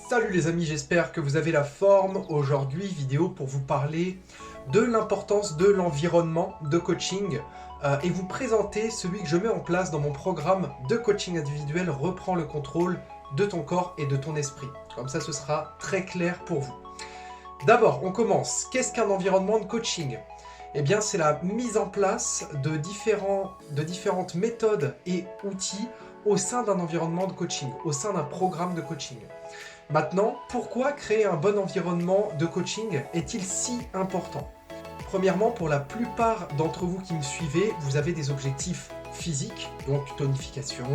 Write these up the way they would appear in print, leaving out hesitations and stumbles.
Salut les amis, j'espère que vous avez la forme. Aujourd'hui, vidéo pour vous parler de l'importance de l'environnement de coaching et vous présenter celui que je mets en place dans mon programme de coaching individuel Reprends le contrôle de ton corps et de ton esprit. Comme ça, ce sera très clair pour vous. D'abord, on commence. Qu'est-ce qu'un environnement de coaching ? Eh bien, c'est la mise en place de différentes méthodes et outils au sein d'un environnement de coaching, au sein d'un programme de coaching. Maintenant, pourquoi créer un bon environnement de coaching est-il si important ? Premièrement, pour la plupart d'entre vous qui me suivez, vous avez des objectifs physiques, donc tonification,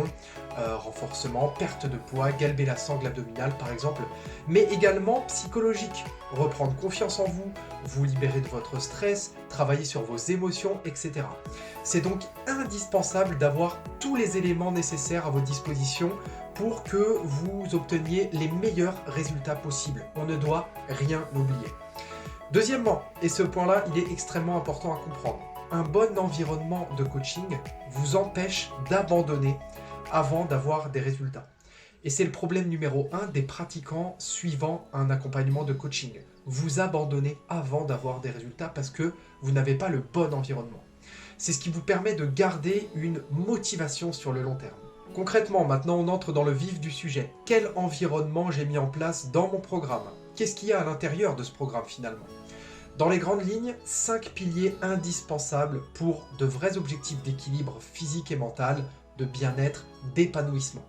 renforcement, perte de poids, galber la sangle abdominale par exemple, mais également psychologique, reprendre confiance en vous, vous libérer de votre stress, travailler sur vos émotions, etc. C'est donc indispensable d'avoir tous les éléments nécessaires à votre disposition pour que vous obteniez les meilleurs résultats possibles. On ne doit rien oublier. Deuxièmement, et ce point-là, il est extrêmement important à comprendre, un bon environnement de coaching vous empêche d'abandonner avant d'avoir des résultats. Et c'est le problème numéro 1 des pratiquants suivant un accompagnement de coaching. Vous abandonnez avant d'avoir des résultats parce que vous n'avez pas le bon environnement. C'est ce qui vous permet de garder une motivation sur le long terme. Concrètement, maintenant on entre dans le vif du sujet. Quel environnement j'ai mis en place dans mon programme ? Qu'est-ce qu'il y a à l'intérieur de ce programme finalement ? Dans les grandes lignes, 5 piliers indispensables pour de vrais objectifs d'équilibre physique et mental, de bien-être, d'épanouissement.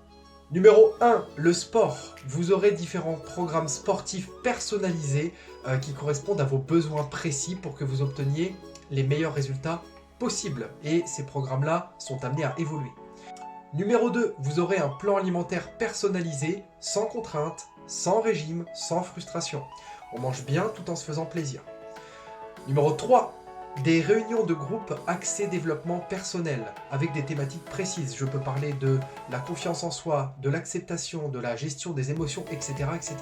Numéro 1, le sport. Vous aurez différents programmes sportifs personnalisés qui correspondent à vos besoins précis pour que vous obteniez les meilleurs résultats possibles. Et ces programmes-là sont amenés à évoluer. Numéro 2, vous aurez un plan alimentaire personnalisé, sans contrainte, sans régime, sans frustration. On mange bien tout en se faisant plaisir. Numéro 3, des réunions de groupe axées développement personnel, avec des thématiques précises. Je peux parler de la confiance en soi, de l'acceptation, de la gestion des émotions, etc., etc.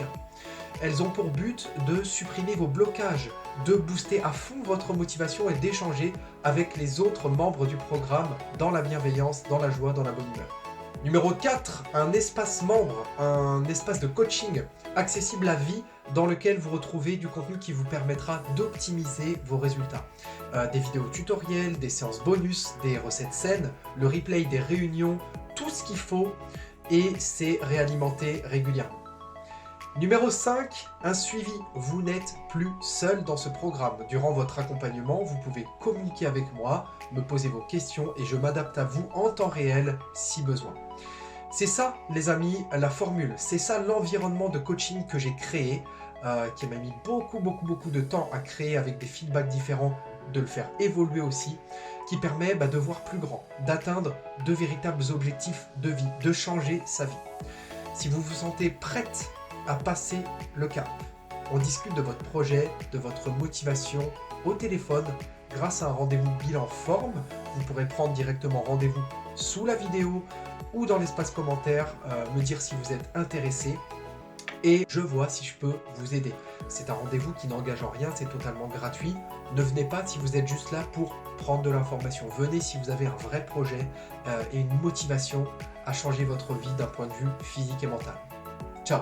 Elles ont pour but de supprimer vos blocages, de booster à fond votre motivation et d'échanger avec les autres membres du programme dans la bienveillance, dans la joie, dans la bonne humeur. Numéro 4, un espace membre, un espace de coaching accessible à vie dans lequel vous retrouvez du contenu qui vous permettra d'optimiser vos résultats. Des vidéos tutoriels, des séances bonus, des recettes saines, le replay des réunions, tout ce qu'il faut et c'est réalimenté régulièrement. Numéro 5, un suivi. Vous n'êtes plus seul dans ce programme. Durant votre accompagnement, vous pouvez communiquer avec moi, me poser vos questions et je m'adapte à vous en temps réel si besoin. C'est ça, les amis, la formule. C'est ça l'environnement de coaching que j'ai créé, qui m'a mis beaucoup de temps à créer avec des feedbacks différents, de le faire évoluer aussi, qui permet de voir plus grand, d'atteindre de véritables objectifs de vie, de changer sa vie. Si vous vous sentez prête à passer le cap, on discute de votre projet, de votre motivation au téléphone grâce à un rendez-vous bilan forme. Vous pourrez prendre directement rendez-vous sous la vidéo ou dans l'espace commentaire, me dire si vous êtes intéressé et je vois si je peux vous aider. C'est un rendez-vous qui n'engage en rien, c'est totalement gratuit. Ne venez pas si vous êtes juste là pour prendre de l'information. Venez si vous avez un vrai projet et une motivation à changer votre vie d'un point de vue physique et mental. Ciao!